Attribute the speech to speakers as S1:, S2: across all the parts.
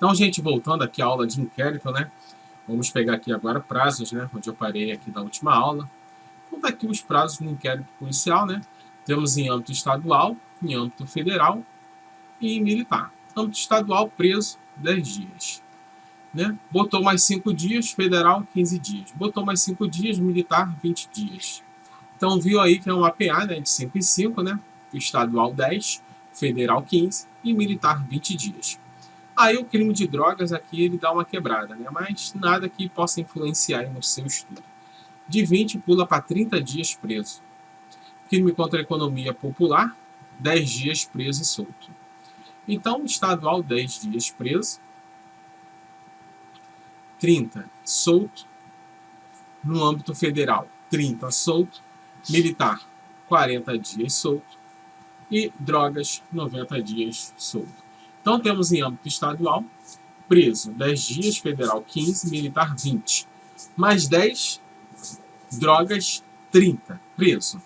S1: Então, gente, voltando aqui à aula de inquérito, né? Vamos pegar aqui agora prazos, né? Onde eu parei aqui na última aula. Então, tá aqui os prazos do inquérito policial, né? Temos em âmbito estadual, em âmbito federal e em militar. Âmbito estadual, preso, 10 dias. Né? Botou mais 5 dias, federal, 15 dias. Botou mais 5 dias, militar, 20 dias. Então, viu aí que é um APA, né? De 5 em 5, né? Estadual, 10, federal, 15 e militar, 20 dias. Aí o crime de drogas aqui ele dá uma quebrada, né? Mas nada que possa influenciar no seu estudo. De 20 pula para 30 dias preso. Crime contra a economia popular, 10 dias preso e solto. Então, estadual, 10 dias preso, 30 solto. No âmbito federal, 30 solto. Militar, 40 dias solto. E drogas, 90 dias solto. Então, temos em âmbito estadual, preso 10 dias, federal 15, militar 20. Mais 10, drogas 30, preso.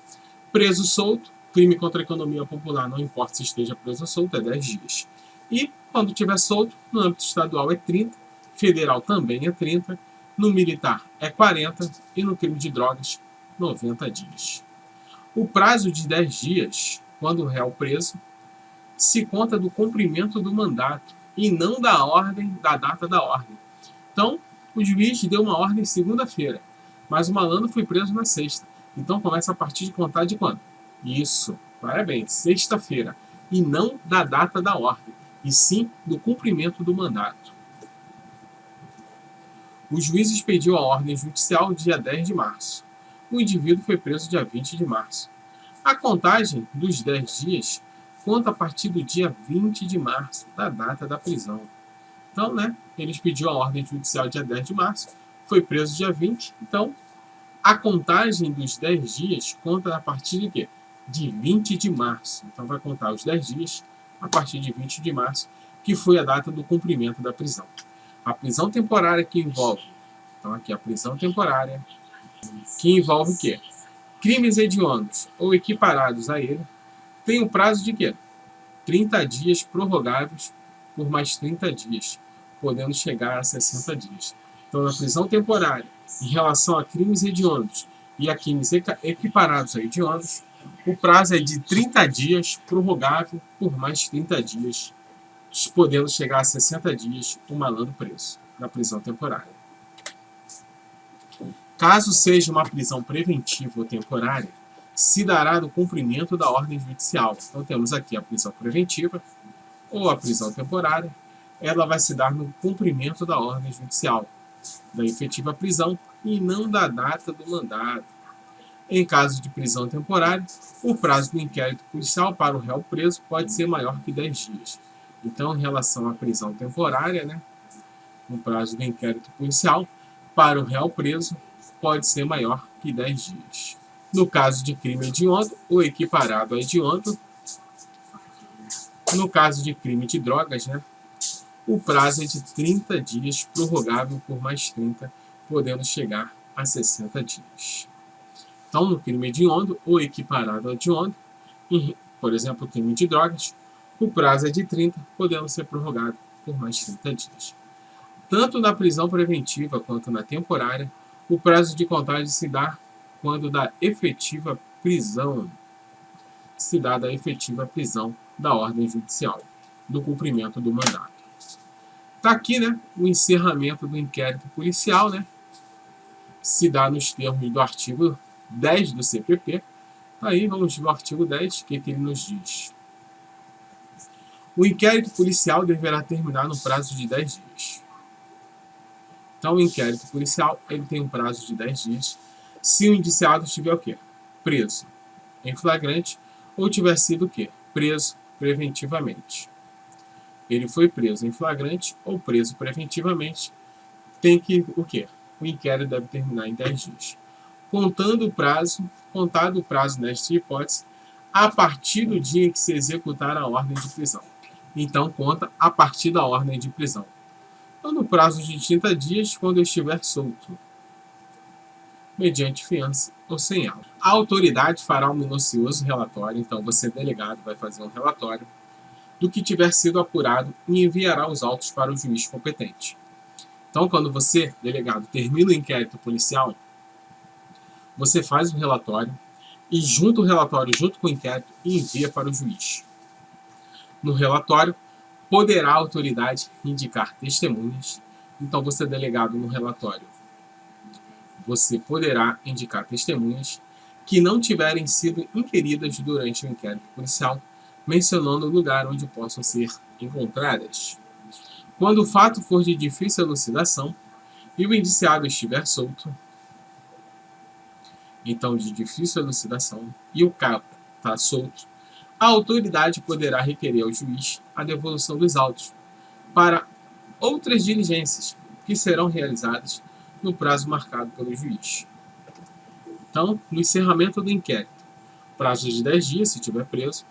S1: Preso solto, crime contra a economia popular, não importa se esteja preso ou solto, é 10 dias. E quando estiver solto, no âmbito estadual é 30, federal também é 30, no militar é 40 e no crime de drogas, 90 dias. O prazo de 10 dias, quando o réu preso, se conta do cumprimento do mandato e não da ordem, da data da ordem. Então, o juiz deu uma ordem segunda-feira, mas o malandro foi preso na sexta. Então, começa a partir de contar de quando? Isso, parabéns, sexta-feira. E não da data da ordem, e sim do cumprimento do mandato. O juiz expediu a ordem judicial dia 10 de março. O indivíduo foi preso dia 20 de março. A contagem dos 10 dias conta a partir do dia 20 de março, da data da prisão. Então, né, ele expediu a ordem judicial dia 10 de março, foi preso dia 20, então a contagem dos 10 dias conta a partir de quê? De 20 de março. Então vai contar os 10 dias a partir de 20 de março, que foi a data do cumprimento da prisão. A prisão temporária que envolve, então aqui a prisão temporária, que envolve o quê? Crimes hediondos ou equiparados a ele, tem um prazo de quê? 30 dias prorrogáveis por mais 30 dias, podendo chegar a 60 dias. Então, na prisão temporária, em relação a crimes hediondos e a crimes equiparados a hediondos, o prazo é de 30 dias, prorrogável por mais 30 dias, podendo chegar a 60 dias o malandro preso na prisão temporária. Caso seja uma prisão preventiva ou temporária, se dará do cumprimento da ordem judicial. Então, temos aqui a prisão preventiva ou a prisão temporária. Ela vai se dar no cumprimento da ordem judicial, da efetiva prisão e não da data do mandado. Em caso de prisão temporária, o prazo do inquérito policial para o réu preso pode ser maior que 10 dias. Então, em relação à prisão temporária, né, o prazo do inquérito policial para o réu preso pode ser maior que 10 dias. No caso de crime hediondo ou equiparado a hediondo, no caso de crime de drogas, né, o prazo é de 30 dias, prorrogável por mais 30, podendo chegar a 60 dias. Então, no crime hediondo ou equiparado a hediondo, por exemplo, crime de drogas, o prazo é de 30, podendo ser prorrogado por mais 30 dias. Tanto na prisão preventiva quanto na temporária, o prazo de contagem se dá quando da efetiva prisão, se dá da efetiva prisão da ordem judicial, do cumprimento do mandato. Está aqui, né, o encerramento do inquérito policial, né, se dá nos termos do artigo 10 do CPP. Aí vamos ver o artigo 10, o que ele nos diz. O inquérito policial deverá terminar no prazo de 10 dias. Então, o inquérito policial ele tem um prazo de 10 dias se o indiciado estiver o quê? Preso em flagrante ou tiver sido o quê? Preso preventivamente. Ele foi preso em flagrante ou preso preventivamente, tem que o quê? O inquérito deve terminar em 10 dias. Contado o prazo nesta hipótese, a partir do dia em que se executar a ordem de prisão. Então, conta a partir da ordem de prisão. Então, no prazo de 30 dias, quando eu estiver solto, mediante fiança ou sem auto. A autoridade fará um minucioso relatório, então você, delegado, vai fazer um relatório do que tiver sido apurado e enviará os autos para o juiz competente. Então, quando você, delegado, termina o inquérito policial, você faz o relatório e junta o relatório junto com o inquérito e envia para o juiz. No relatório, poderá a autoridade indicar testemunhas. Então, você, delegado, no relatório, você poderá indicar testemunhas que não tiverem sido inquiridas durante o inquérito policial, mencionando o lugar onde possam ser encontradas. Quando o fato for de difícil elucidação e o indiciado estiver solto, então de difícil elucidação, e o cabo está solto, a autoridade poderá requerer ao juiz a devolução dos autos para outras diligências que serão realizadas no prazo marcado pelo juiz. Então, no encerramento do inquérito, prazo de 10 dias se estiver preso,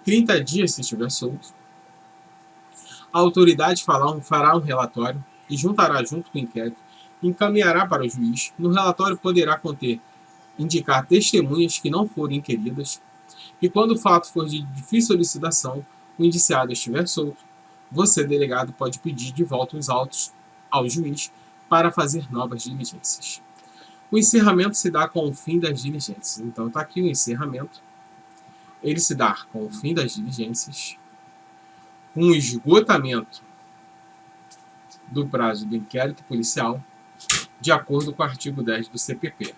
S1: 30 dias se estiver solto, a autoridade fará um relatório e juntará junto com o inquérito, encaminhará para o juiz. No relatório poderá indicar testemunhas que não foram inquiridas, e quando o fato for de difícil elucidação, o indiciado estiver solto, você, delegado, pode pedir de volta os autos ao juiz para fazer novas diligências. O encerramento se dá com o fim das diligências. Então, está aqui o encerramento. Ele se dá com o fim das diligências, com o esgotamento do prazo do inquérito policial, de acordo com o artigo 10 do CPP.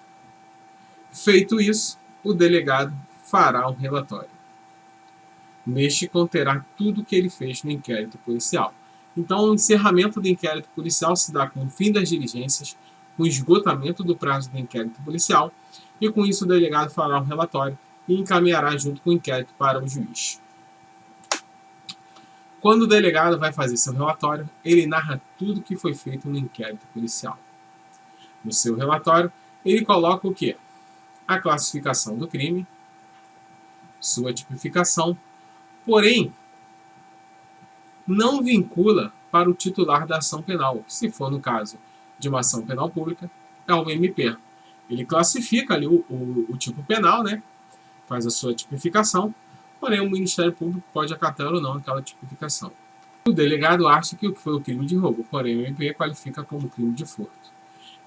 S1: Feito isso, o delegado fará um relatório. Neste conterá tudo o que ele fez no inquérito policial. Então, o encerramento do inquérito policial se dá com o fim das diligências, com o esgotamento do prazo do inquérito policial, e com isso o delegado fará um relatório e encaminhará junto com o inquérito para o juiz. Quando o delegado vai fazer seu relatório, ele narra tudo o que foi feito no inquérito policial. No seu relatório, ele coloca o quê? A classificação do crime, sua tipificação, porém, não vincula para o titular da ação penal. Se for no caso de uma ação penal pública, é o MP. Ele classifica ali o tipo penal, né? Faz a sua tipificação, porém o Ministério Público pode acatar ou não aquela tipificação. O delegado acha que foi o crime de roubo, porém o MP qualifica como crime de furto.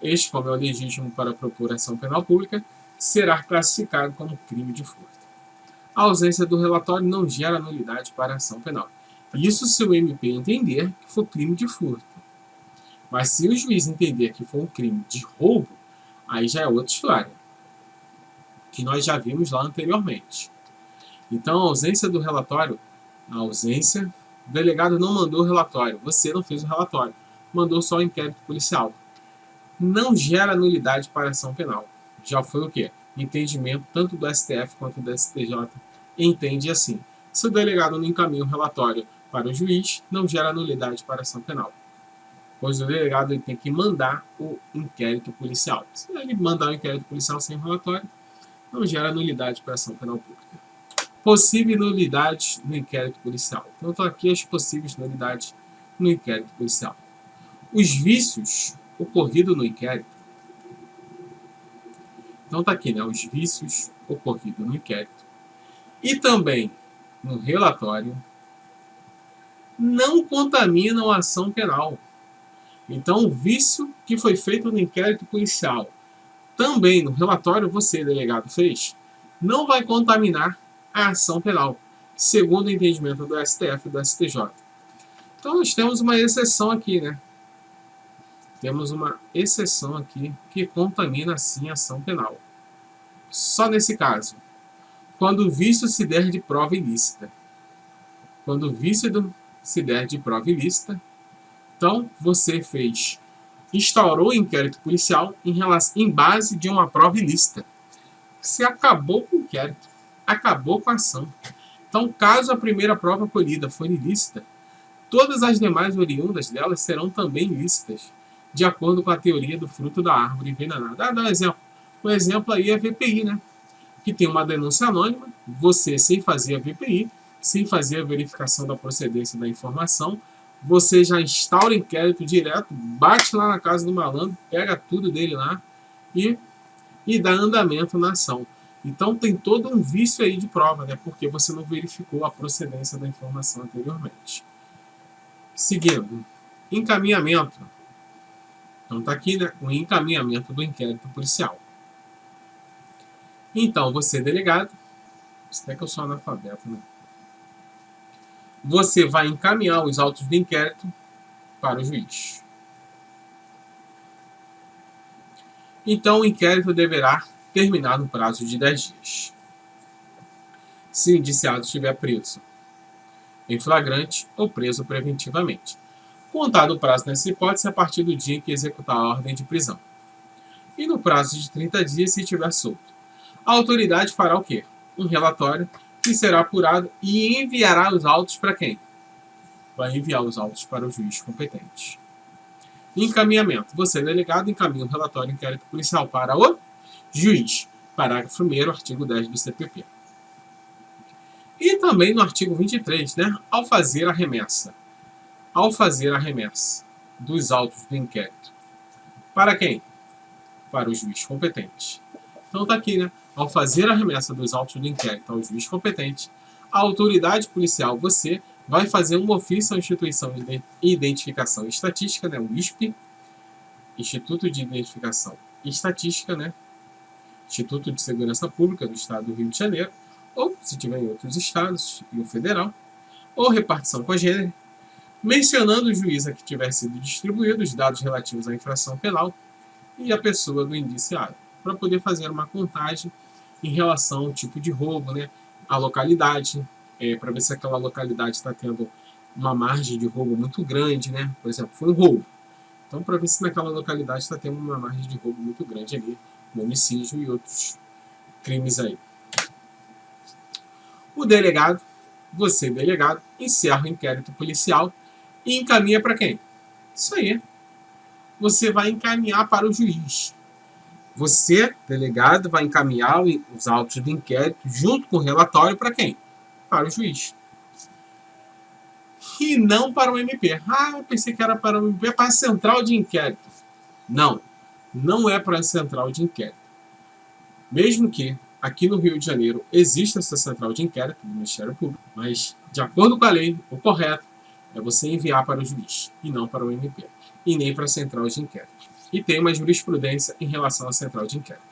S1: Este, como é o legítimo para propor ação penal pública, será classificado como crime de furto. A ausência do relatório não gera nulidade para a ação penal. Isso se o MP entender que foi crime de furto. Mas se o juiz entender que foi um crime de roubo, aí já é outra história, que nós já vimos lá anteriormente. Então, a ausência do relatório, o delegado não mandou o relatório, você não fez o relatório, mandou só o inquérito policial. Não gera nulidade para a ação penal. Já foi o quê? Entendimento tanto do STF quanto do STJ entende assim. Se o delegado não encaminha o relatório para o juiz, não gera nulidade para a ação penal, pois o delegado ele tem que mandar o inquérito policial. Se ele mandar o inquérito policial sem relatório, não gera nulidade para a ação penal pública. Possível nulidade no inquérito policial. Então, estão aqui as possíveis nulidades no inquérito policial. Os vícios ocorridos no inquérito. Então, está aqui, né? Os vícios ocorridos no inquérito. E também no relatório não contaminam a ação penal. Então, o vício que foi feito no inquérito policial, também no relatório você, delegado, fez, não vai contaminar a ação penal, segundo o entendimento do STF e do STJ. Então, nós temos uma exceção aqui, né? Temos uma exceção aqui que contamina, sim, a ação penal. Só nesse caso, quando o vício se der de prova ilícita. Quando o vício se der de prova ilícita, então você instaurou o inquérito policial em base de uma prova ilícita. Você acabou com o inquérito, acabou com a ação. Então, caso a primeira prova colhida for ilícita, todas as demais oriundas delas serão também ilícitas, de acordo com a teoria do fruto da árvore envenenada. Dá um exemplo. Um exemplo aí é a VPI, né? Que tem uma denúncia anônima, você sem fazer a VPI, sem fazer a verificação da procedência da informação, você já instaura o inquérito direto, bate lá na casa do malandro, pega tudo dele lá e dá andamento na ação. Então tem todo um vício aí de prova, né? Porque você não verificou a procedência da informação anteriormente. Seguindo, encaminhamento. Então está aqui, né, o encaminhamento do inquérito policial. Então, você, delegado, até que eu sou analfabeto, né? Você vai encaminhar os autos do inquérito para o juiz. Então, o inquérito deverá terminar no prazo de 10 dias. Se o indiciado estiver preso em flagrante ou preso preventivamente. Contado o prazo nessa hipótese a partir do dia em que executar a ordem de prisão. E no prazo de 30 dias se estiver solto. A autoridade fará o quê? Um relatório que será apurado e enviará os autos para quem? Vai enviar os autos para o juiz competente. Encaminhamento. Você, delegado, encaminha o relatório inquérito policial para o juiz. Parágrafo 1º, artigo 10 do CPP. E também no artigo 23, né? Ao fazer a remessa dos autos do inquérito. Para quem? Para o juiz competente. Então está aqui, né? Ao fazer a remessa dos autos do inquérito ao juiz competente, a autoridade policial, você, vai fazer um ofício à Instituição de Identificação e Estatística, né? O ISP, Instituto de Identificação e Estatística, né? Instituto de Segurança Pública do Estado do Rio de Janeiro, ou, se tiver em outros estados e o federal, ou repartição congênere, mencionando o juiz a que tiver sido distribuído os dados relativos à infração penal e a pessoa do indiciado, para poder fazer uma contagem em relação ao tipo de roubo, né, a localidade, para ver se aquela localidade está tendo uma margem de roubo muito grande, né? Por exemplo, foi um roubo. Então, para ver se naquela localidade está tendo uma margem de roubo muito grande ali, homicídio e outros crimes aí. O delegado, você, delegado, encerra o inquérito policial e encaminha para quem? Isso aí. Você vai encaminhar para o juiz. Você, delegado, vai encaminhar os autos do inquérito junto com o relatório para quem? Para o juiz. E não para o MP. Ah, eu pensei que era para o MP, para a central de inquérito. Não, não é para a central de inquérito. Mesmo que aqui no Rio de Janeiro exista essa central de inquérito do Ministério Público, mas, de acordo com a lei, o correto é você enviar para o juiz, e não para o MP, e nem para a central de inquérito. E tem uma jurisprudência em relação à central de inquérito.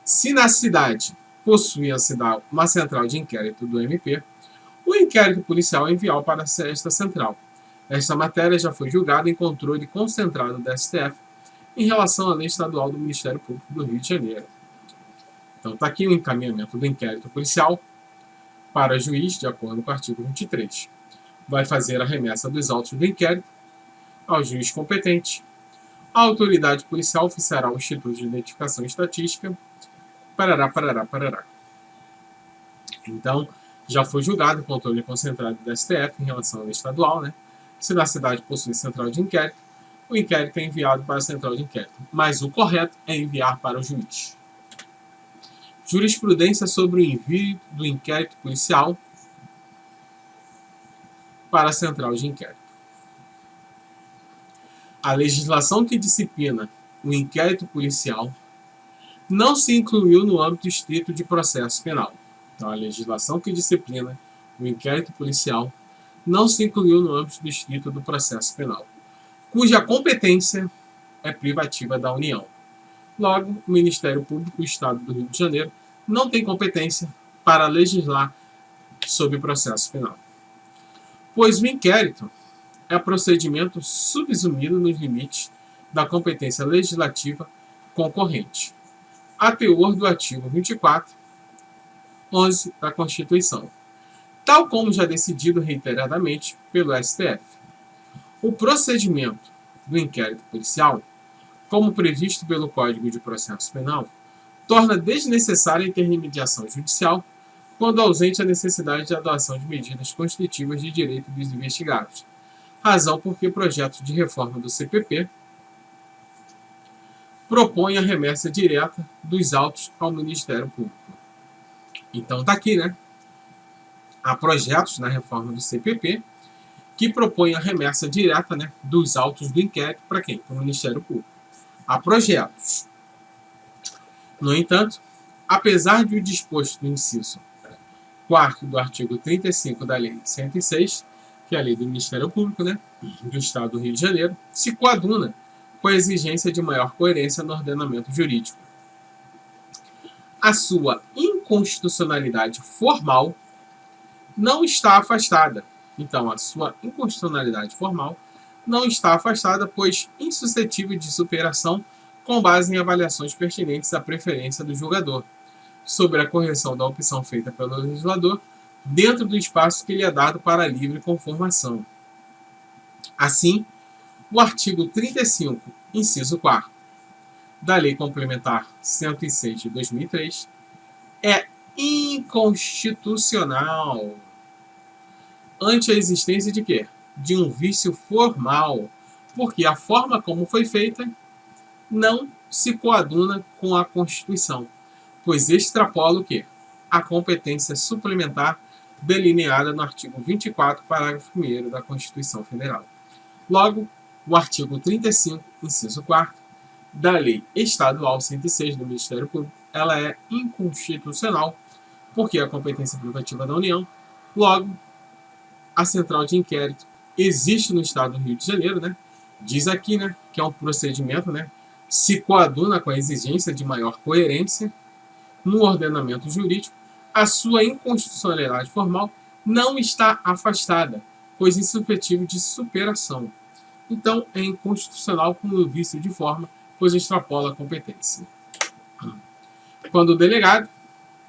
S1: Se na cidade possui uma central de inquérito do MP, o inquérito policial é enviado para esta central. Esta matéria já foi julgada em controle concentrado da STF em relação à lei estadual do Ministério Público do Rio de Janeiro. Então está aqui o encaminhamento do inquérito policial para juiz, de acordo com o artigo 23. Vai fazer a remessa dos autos do inquérito ao juiz competente. A autoridade policial oficiará o Instituto de Identificação e Estatística. Parará. Então, já foi julgado o controle concentrado da STF em relação à lei estadual, né? Se na cidade possui central de inquérito, o inquérito é enviado para a central de inquérito. Mas o correto é enviar para o juiz. Jurisprudência sobre o envio do inquérito policial para a central de inquérito. A legislação que disciplina o inquérito policial não se incluiu no âmbito estrito de processo penal. Então, a legislação que disciplina o inquérito policial não se incluiu no âmbito estrito do processo penal, cuja competência é privativa da União. Logo, o Ministério Público do Estado do Rio de Janeiro não tem competência para legislar sobre processo penal, pois o inquérito é procedimento subsumido nos limites da competência legislativa concorrente, a teor do artigo 24, 11 da Constituição, tal como já decidido reiteradamente pelo STF. O procedimento do inquérito policial, como previsto pelo Código de Processo Penal, torna desnecessária a intermediação judicial quando ausente a necessidade de adoção de medidas constitutivas de direito dos investigados, razão porque projeto de reforma do CPP propõe a remessa direta dos autos ao Ministério Público. Então está aqui, né? Há projetos na reforma do CPP que propõem a remessa direta, né, dos autos do inquérito para quem? Para o Ministério Público. Há projetos. No entanto, apesar de o disposto no inciso 4º do artigo 35 da Lei 106, que é a lei do Ministério Público, né, do Estado do Rio de Janeiro, se coaduna com a exigência de maior coerência no ordenamento jurídico. A sua inconstitucionalidade formal não está afastada. Então, a sua inconstitucionalidade formal não está afastada, pois insuscetível de superação com base em avaliações pertinentes à preferência do julgador sobre a correção da opção feita pelo legislador dentro do espaço que lhe é dado para a livre conformação. Assim, o artigo 35, inciso 4º, da Lei Complementar 106 de 2003, é inconstitucional ante a existência de quê? De um vício formal, porque a forma como foi feita não se coaduna com a Constituição, pois extrapola o quê? A competência suplementar delineada no artigo 24, parágrafo 1º da Constituição Federal. Logo, o artigo 35, inciso 4º, da Lei Estadual 106 do Ministério Público, ela é inconstitucional, porque a competência privativa da União. Logo, a central de inquérito existe no Estado do Rio de Janeiro, né? Diz aqui, né, que é um procedimento, né, se coaduna com a exigência de maior coerência no ordenamento jurídico. A sua inconstitucionalidade formal não está afastada, pois insuscetível de superação. Então, é inconstitucional como vício de forma, pois extrapola a competência. Quando o delegado,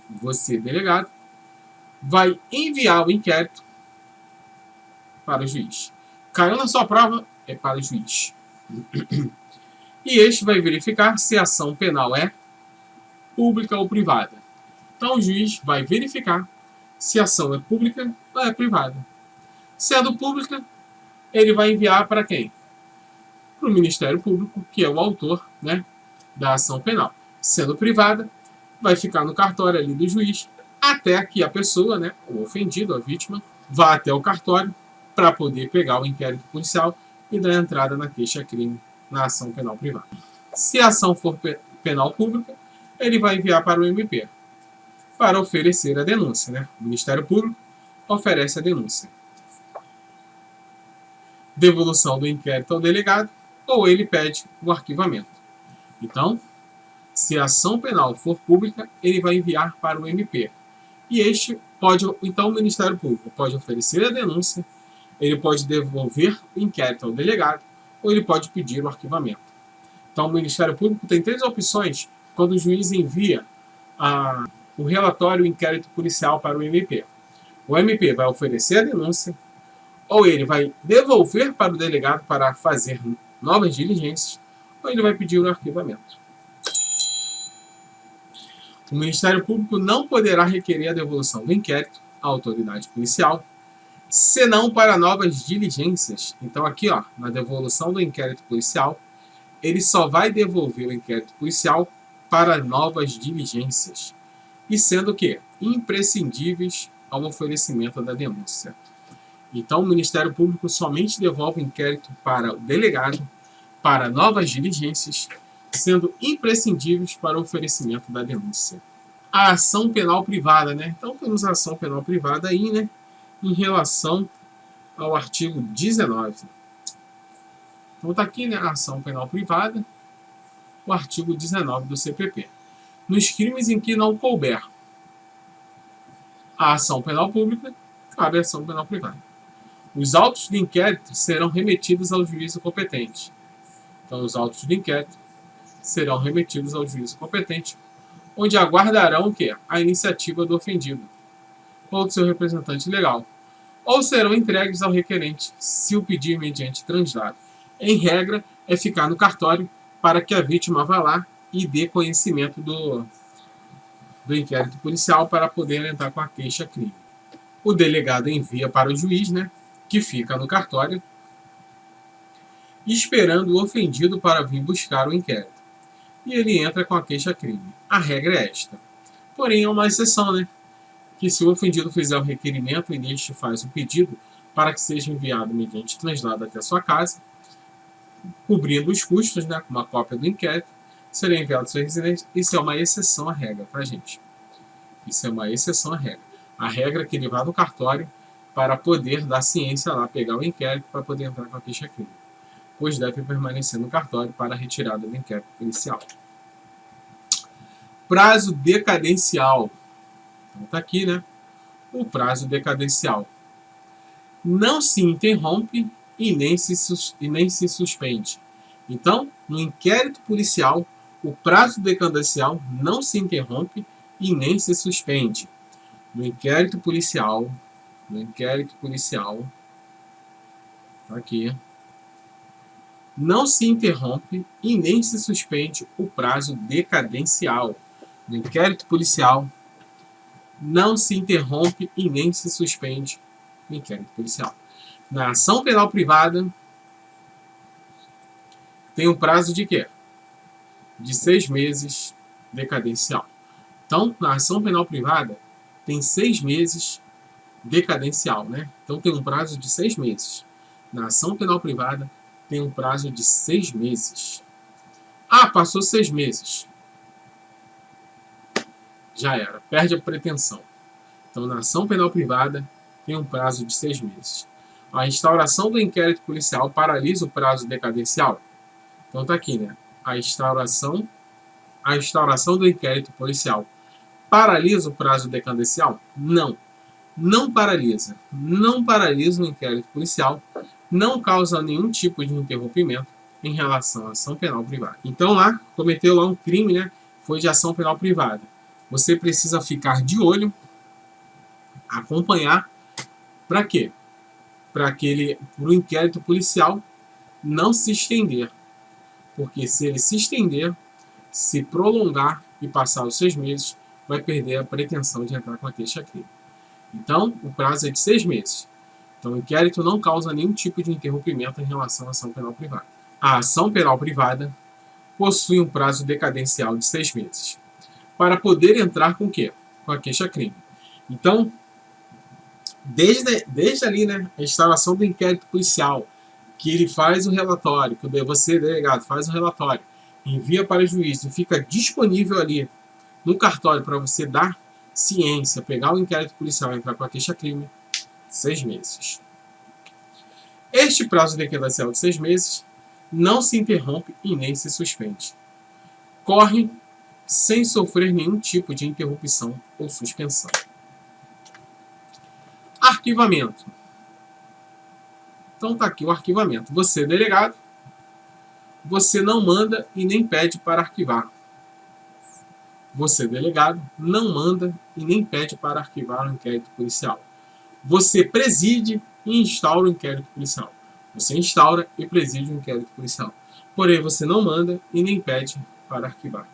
S1: você, delegado, vai enviar o inquérito para o juiz. Caiu na sua prova, é para o juiz. E este vai verificar se a ação penal é pública ou privada. Então, o juiz vai verificar se a ação é pública ou é privada. Sendo pública, ele vai enviar para quem? Para o Ministério Público, que é o autor, né, da ação penal. Sendo privada, vai ficar no cartório ali do juiz, até que a pessoa, né, o ofendido, a vítima, vá até o cartório para poder pegar o inquérito policial e dar entrada na queixa-crime na ação penal privada. Se a ação for penal pública, ele vai enviar para o MP, para oferecer a denúncia, né? O Ministério Público oferece a denúncia. Devolução do inquérito ao delegado, ou ele pede o arquivamento. Então, se a ação penal for pública, ele vai enviar para o MP. E este pode, então o Ministério Público pode oferecer a denúncia, ele pode devolver o inquérito ao delegado, ou ele pode pedir o arquivamento. Então, o Ministério Público tem 3 opções quando o juiz envia o relatório, o inquérito policial para o MP. O MP vai oferecer a denúncia, ou ele vai devolver para o delegado para fazer novas diligências, ou ele vai pedir o arquivamento. O Ministério Público não poderá requerer a devolução do inquérito à autoridade policial, senão para novas diligências. Então aqui, ó, na devolução do inquérito policial, ele só vai devolver o inquérito policial para novas diligências, e sendo que imprescindíveis ao oferecimento da denúncia. Então o Ministério Público somente devolve o inquérito para o delegado para novas diligências, sendo imprescindíveis para o oferecimento da denúncia. A ação penal privada, né? Então temos a ação penal privada aí, né, em relação ao artigo 19. Então está aqui, né, a ação penal privada, o artigo 19 do CPP. Nos crimes em que não couber a ação penal pública, cabe a ação penal privada. Os autos de inquérito serão remetidos ao juízo competente. Então, os autos de inquérito serão remetidos ao juízo competente, onde aguardarão o quê? A iniciativa do ofendido ou do seu representante legal, ou serão entregues ao requerente, se o pedir mediante translado. Em regra, é ficar no cartório para que a vítima vá lá e dê conhecimento do inquérito policial para poder entrar com a queixa-crime. O delegado envia para o juiz, né, que fica no cartório, esperando o ofendido para vir buscar o inquérito. E ele entra com a queixa-crime. A regra é esta. Porém, é uma exceção, né? Que se o ofendido fizer o requerimento e este faz o pedido para que seja enviado mediante translado até sua casa, cobrindo os custos, né, com uma cópia do inquérito, será enviado à sua residência. Isso é uma exceção à regra, tá, gente? Isso é uma exceção à regra. A regra é que ele vá no cartório para poder dar ciência lá, pegar o inquérito para poder entrar com a queixa-crime, pois deve permanecer no cartório para a retirada do inquérito policial. Prazo decadencial. Então tá aqui, né? O prazo decadencial não se interrompe e nem se suspende. Então, no inquérito policial, o prazo decadencial não se interrompe e nem se suspende. No inquérito policial, tá aqui, não se interrompe e nem se suspende o prazo decadencial. No inquérito policial, não se interrompe e nem se suspende o inquérito policial. Na ação penal privada, tem um prazo de quê? De 6 meses decadencial. Então, na ação penal privada, tem 6 meses decadencial, né? Então, tem um prazo de 6 meses. Na ação penal privada, tem um prazo de 6 meses. Ah, passou 6 meses. Já era, perde a pretensão. Então, na ação penal privada, tem um prazo de 6 meses. A instauração do inquérito policial paralisa o prazo decadencial. Então, tá aqui, né? A instauração do inquérito policial paralisa o prazo decadencial? Não. Não paralisa. Não paralisa o inquérito policial. Não causa nenhum tipo de interrompimento em relação à ação penal privada. Então, lá, cometeu lá um crime, né? Foi de ação penal privada. Você precisa ficar de olho, acompanhar, para quê? Para o inquérito policial não se estender. Porque se ele se estender, se prolongar e passar os 6 meses, vai perder a pretensão de entrar com a queixa-crime. Então, o prazo é de 6 meses. Então, o inquérito não causa nenhum tipo de interrompimento em relação à ação penal privada. A ação penal privada possui um prazo decadencial de 6 meses. Para poder entrar com o quê? Com a queixa-crime. Então, desde ali, né, a instalação do inquérito policial, que ele faz o relatório, que você, delegado, faz o relatório, envia para o juiz e fica disponível ali no cartório para você dar ciência, pegar o inquérito policial e entrar com a queixa-crime, 6 meses. Este prazo decadencial de 6 meses não se interrompe e nem se suspende. Corre sem sofrer nenhum tipo de interrupção ou suspensão. Arquivamento. Então tá aqui o arquivamento. Você, delegado, você não manda e nem pede para arquivar. Você, delegado, não manda e nem pede para arquivar o inquérito policial. Você preside e instaura o inquérito policial. Você instaura e preside o inquérito policial. Porém, você não manda e nem pede para arquivar.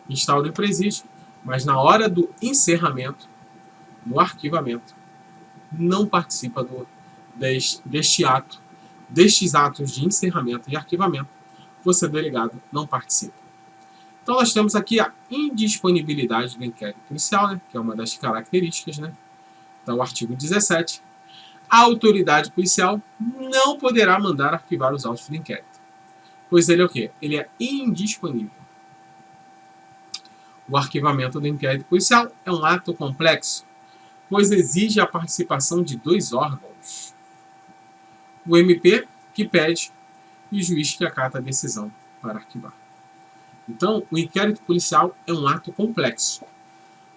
S1: Instaura e preside, mas na hora do encerramento, no arquivamento, não participa destes atos de encerramento e arquivamento. Você, delegado, não participa. Então, nós temos aqui a indisponibilidade do inquérito policial, né, que é uma das características, né? Então, o artigo 17. A autoridade policial não poderá mandar arquivar os autos do inquérito, pois ele é o quê? Ele é indisponível. O arquivamento do inquérito policial é um ato complexo, pois exige a participação de 2 órgãos. O MP, que pede, e o juiz que acata a decisão para arquivar. Então, o inquérito policial é um ato complexo.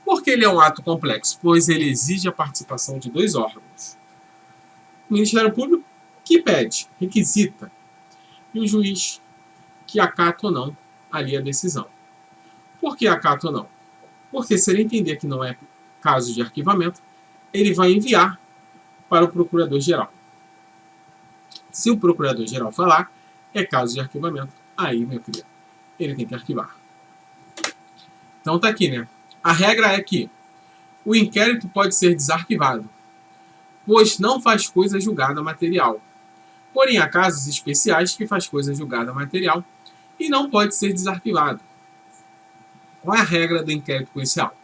S1: Por que ele é um ato complexo? Pois ele exige a participação de 2 órgãos. O Ministério Público, que pede, requisita, e o juiz, que acata ou não ali a decisão. Por que acata ou não? Porque se ele entender que não é caso de arquivamento, ele vai enviar para o Procurador-Geral. Se o Procurador-Geral falar, é caso de arquivamento, aí, meu querido, ele tem que arquivar. Então tá aqui, né? A regra é que o inquérito pode ser desarquivado, pois não faz coisa julgada material. Porém, há casos especiais que faz coisa julgada material e não pode ser desarquivado. Qual é a regra do inquérito policial?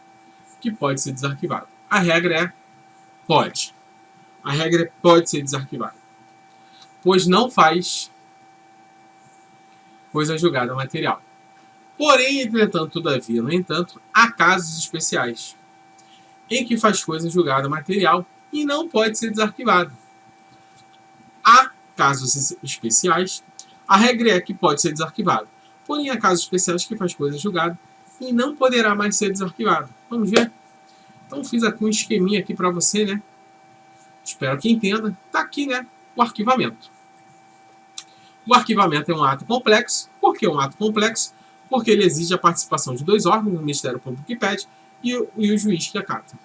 S1: Que pode ser desarquivado. A regra é pode. A regra é pode ser desarquivado, pois não faz coisa julgada material. Porém, entretanto, todavia, no entanto, há casos especiais em que faz coisa julgada material e não pode ser desarquivado. Há casos especiais, a regra é que pode ser desarquivado. Porém, há casos especiais que faz coisa julgada e não poderá mais ser desarquivado. Vamos ver? Então, fiz aqui um esqueminha aqui para você, né? Espero que entenda. Está aqui, né? O arquivamento. O arquivamento é um ato complexo. Por que um ato complexo? Porque ele exige a participação de dois órgãos, o Ministério Público que pede e o juiz que acata.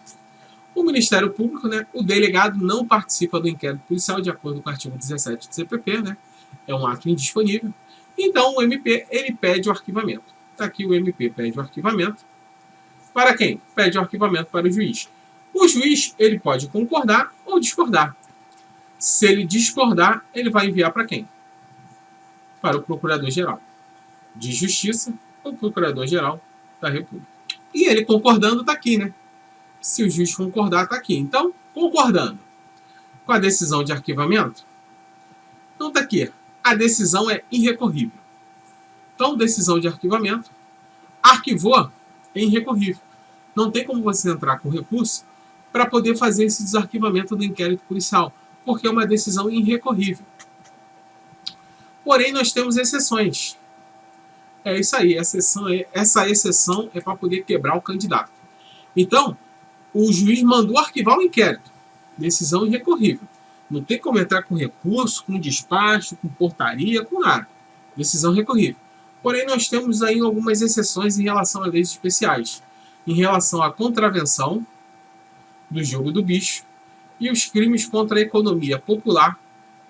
S1: O Ministério Público, né, o delegado não participa do inquérito policial de acordo com o artigo 17 do CPP, né? É um ato indisponível. Então, o MP, ele pede o arquivamento. Está aqui o MP pede o arquivamento. Para quem? Pede o arquivamento para o juiz. O juiz, ele pode concordar ou discordar. Se ele discordar, ele vai enviar para quem? Para o Procurador-Geral de Justiça ou Procurador-Geral da República. E ele concordando está aqui, né? Se o juiz concordar, está aqui. Então, concordando com a decisão de arquivamento, então está aqui. A decisão é irrecorrível. Então, decisão de arquivamento, arquivou, é irrecorrível. Não tem como você entrar com recurso para poder fazer esse desarquivamento do inquérito policial, porque é uma decisão irrecorrível. Porém, nós temos exceções. É isso aí, essa exceção é para poder quebrar o candidato. Então, o juiz mandou arquivar o inquérito. Decisão irrecorrível. Não tem como entrar com recurso, com despacho, com portaria, com nada. Decisão recorrível. Porém, nós temos aí algumas exceções em relação a leis especiais. Em relação à contravenção do jogo do bicho e os crimes contra a economia popular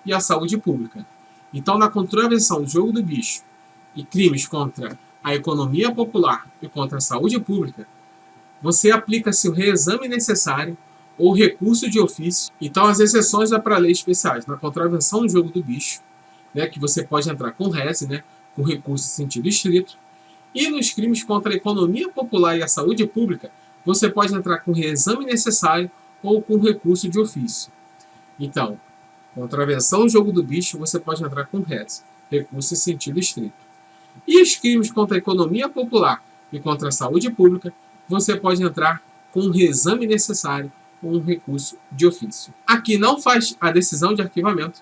S1: e a saúde pública. Então, na contravenção do jogo do bicho e crimes contra a economia popular e contra a saúde pública, você aplica-se o reexame necessário ou recurso de ofício. Então, as exceções é para leis especiais. Na contravenção do jogo do bicho, né, que você pode entrar com reze, né, com recurso em sentido estrito. E nos crimes contra a economia popular e a saúde pública, você pode entrar com reexame necessário ou com recurso de ofício. Então, contravenção do jogo do bicho, você pode entrar com reze, recurso em sentido estrito. E os crimes contra a economia popular e contra a saúde pública, você pode entrar com um reexame necessário ou um recurso de ofício. Aqui não faz a decisão de arquivamento,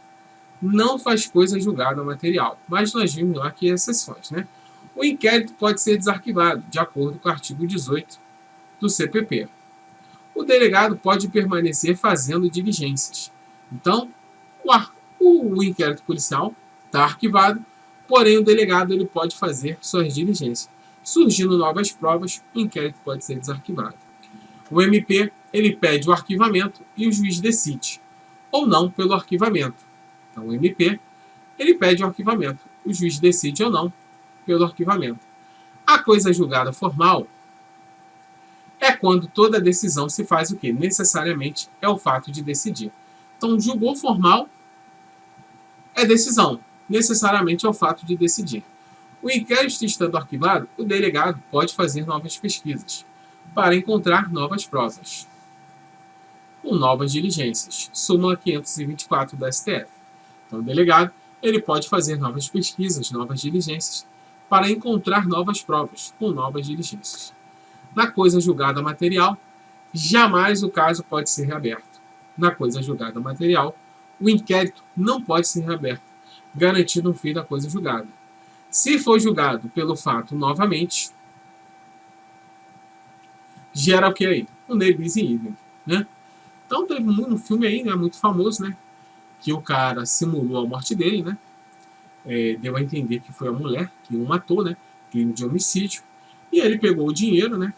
S1: não faz coisa julgada material, mas nós vimos lá que exceções, né? O inquérito pode ser desarquivado, de acordo com o artigo 18 do CPP. O delegado pode permanecer fazendo diligências. Então, o inquérito policial está arquivado, porém o delegado ele pode fazer suas diligências. Surgindo novas provas, o inquérito pode ser desarquivado. O MP ele pede o arquivamento e o juiz decide, ou não pelo arquivamento. Então, o MP ele pede o arquivamento, o juiz decide ou não pelo arquivamento. A coisa julgada formal é quando toda decisão se faz o que? Necessariamente é o fato de decidir. Então, julgou formal é decisão, necessariamente é o fato de decidir. O inquérito estando arquivado, o delegado pode fazer novas pesquisas para encontrar novas provas, com novas diligências. Súmula 524 da STF. Então, o delegado ele pode fazer novas pesquisas, novas diligências, para encontrar novas provas, com novas diligências. Na coisa julgada material, jamais o caso pode ser reaberto. Na coisa julgada material, o inquérito não pode ser reaberto, garantindo o fim da coisa julgada. Se for julgado pelo fato novamente, gera o que aí? Um ne bis in idem, né? Então teve um filme aí, né, muito famoso, né, que o cara simulou a morte dele, né? Deu a entender que foi a mulher que o matou, né? Crime de homicídio. E ele pegou o dinheiro, né?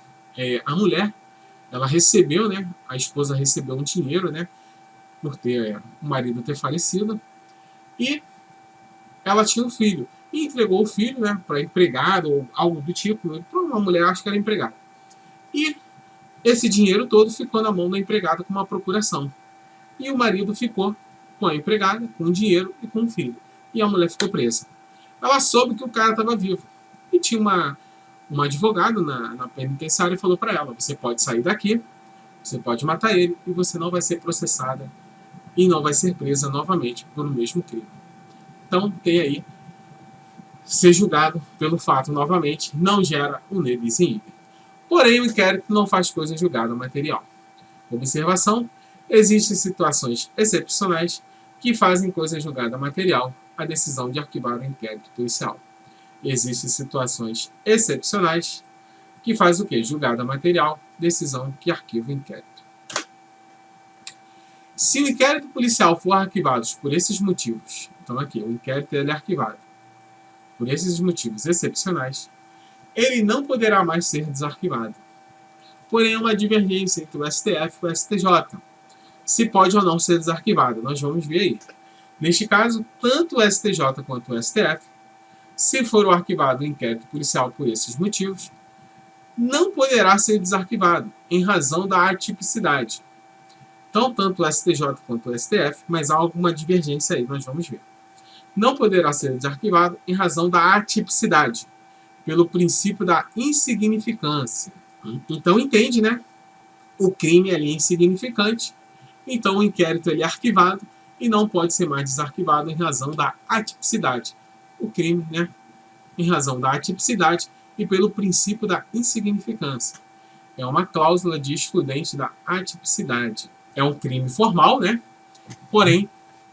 S1: A mulher, ela recebeu, né? A esposa recebeu um dinheiro, né? Por ter o marido ter falecido. E ela tinha um filho. E entregou o filho, né? Para empregado ou algo do tipo. Para uma mulher, acho que era empregada. E esse dinheiro todo ficou na mão da empregada com uma procuração. E o marido ficou com a empregada, com o dinheiro e com o filho. E a mulher ficou presa. Ela soube que o cara estava vivo. E tinha uma advogada na penitenciária e falou para ela: você pode sair daqui, você pode matar ele e você não vai ser processada e não vai ser presa novamente pelo mesmo crime. Então tem aí ser julgado pelo fato novamente não gera um ne bis in idem. Porém, o inquérito não faz coisa julgada material. Observação: existem situações excepcionais que fazem coisa julgada material a decisão de arquivar o inquérito policial. Existem situações excepcionais que faz o quê? Julgada material, decisão que arquiva o inquérito. Se o inquérito policial for arquivado por esses motivos, então aqui, o inquérito ele é arquivado por esses motivos excepcionais, ele não poderá mais ser desarquivado. Porém, há uma divergência entre o STF e o STJ. Se pode ou não ser desarquivado, nós vamos ver aí. Neste caso, tanto o STJ quanto o STF, se for arquivado o inquérito policial por esses motivos, não poderá ser desarquivado, em razão da atipicidade. Então, tanto o STJ quanto o STF, mas há alguma divergência aí, nós vamos ver. Não poderá ser desarquivado em razão da atipicidade, pelo princípio da insignificância. Então, entende, né? O crime ali é insignificante, então o inquérito ele é arquivado e não pode ser mais desarquivado em razão da atipicidade. O crime, né? Em razão da atipicidade e pelo princípio da insignificância. É uma cláusula de excludente da atipicidade. É um crime formal, né? Porém,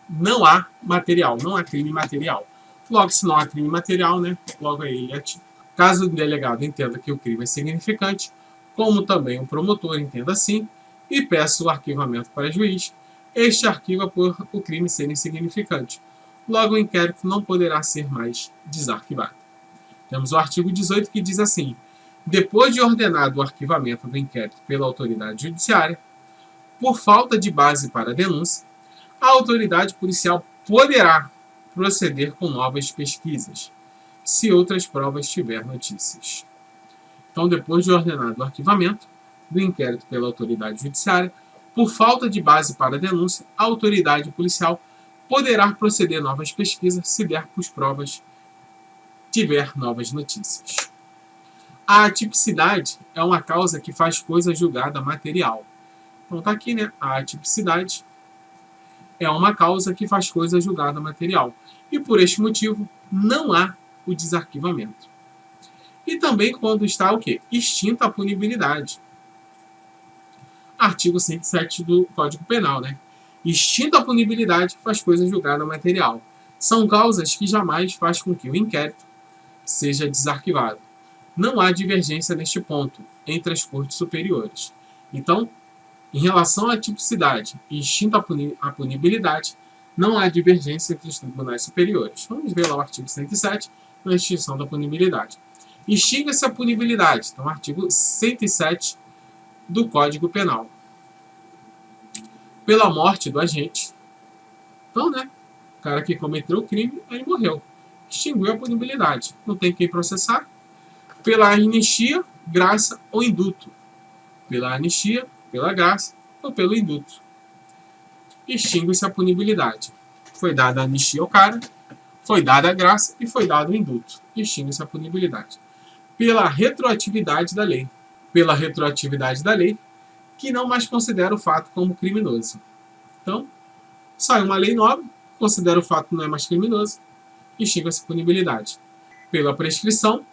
S1: não há material, não há crime material. Logo, se não há crime material, né? Logo aí ele é atípico. Caso o delegado entenda que o crime é significante, como também o promotor entenda assim, e peça o arquivamento para juiz, este arquiva por o crime ser insignificante. Logo, o inquérito não poderá ser mais desarquivado. Temos o artigo 18 que diz assim: depois de ordenado o arquivamento do inquérito pela autoridade judiciária, por falta de base para a denúncia, a autoridade policial poderá proceder com novas pesquisas, se outras provas tiver notícias. Então, depois de ordenado o arquivamento do inquérito pela autoridade judiciária, por falta de base para a denúncia, a autoridade policial poderá proceder novas pesquisas se der por provas tiver novas notícias. A atipicidade é uma causa que faz coisa julgada material. Então tá aqui, né? A atipicidade é uma causa que faz coisa julgada material. E por este motivo, não há o desarquivamento. E também quando está o quê? Extinta a punibilidade. Artigo 107 do Código Penal, né? Extinta a punibilidade faz coisa julgada material. São causas que jamais faz com que o inquérito seja desarquivado. Não há divergência neste ponto entre as cortes superiores. Então, em relação à tipicidade e extinta a punibilidade, não há divergência entre os tribunais superiores. Vamos ver lá o artigo 107, na extinção da punibilidade. Extingue-se a punibilidade. Então, artigo 107 do Código Penal. Pela morte do agente. Então, né? O cara que cometeu o crime, ele morreu. Extinguiu a punibilidade. Não tem quem processar. Pela anistia, graça ou induto. Pela anistia, pela graça ou pelo induto. Extingue-se a punibilidade. Foi dada a anistia ao cara, foi dada a graça e foi dado o induto. Extingue-se a punibilidade. Pela retroatividade da lei. Pela retroatividade da lei, que não mais considera o fato como criminoso. Então, sai uma lei nova, considera o fato não é mais criminoso, extingue-se a punibilidade. Pela prescrição,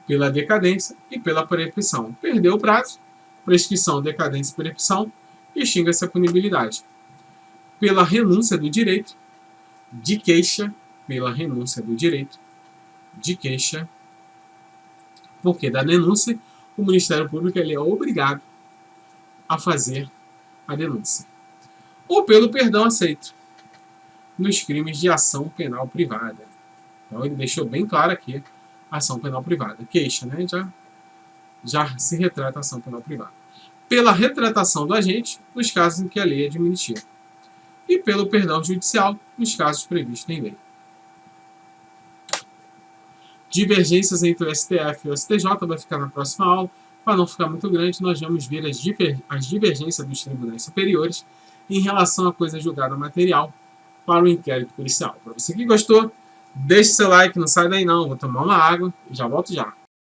S1: pela decadência e pela prescrição. Perdeu o prazo, prescrição, decadência e prescrição, extingue-se a punibilidade. Pela renúncia do direito de queixa, pela renúncia do direito de queixa, porque da denúncia, o Ministério Público ele é obrigado a fazer a denúncia. Ou pelo perdão aceito nos crimes de ação penal privada. Então ele deixou bem claro aqui ação penal privada. Queixa, né? Já se retrata a ação penal privada. Pela retratação do agente nos casos em que a lei admitia. E pelo perdão judicial nos casos previstos em lei. Divergências entre o STF e o STJ vai ficar na próxima aula. Para não ficar muito grande, nós vamos ver as divergências dos tribunais superiores em relação à coisa julgada material para o inquérito policial. Para você que gostou, deixe seu like, não sai daí não, vou tomar uma água e já volto já.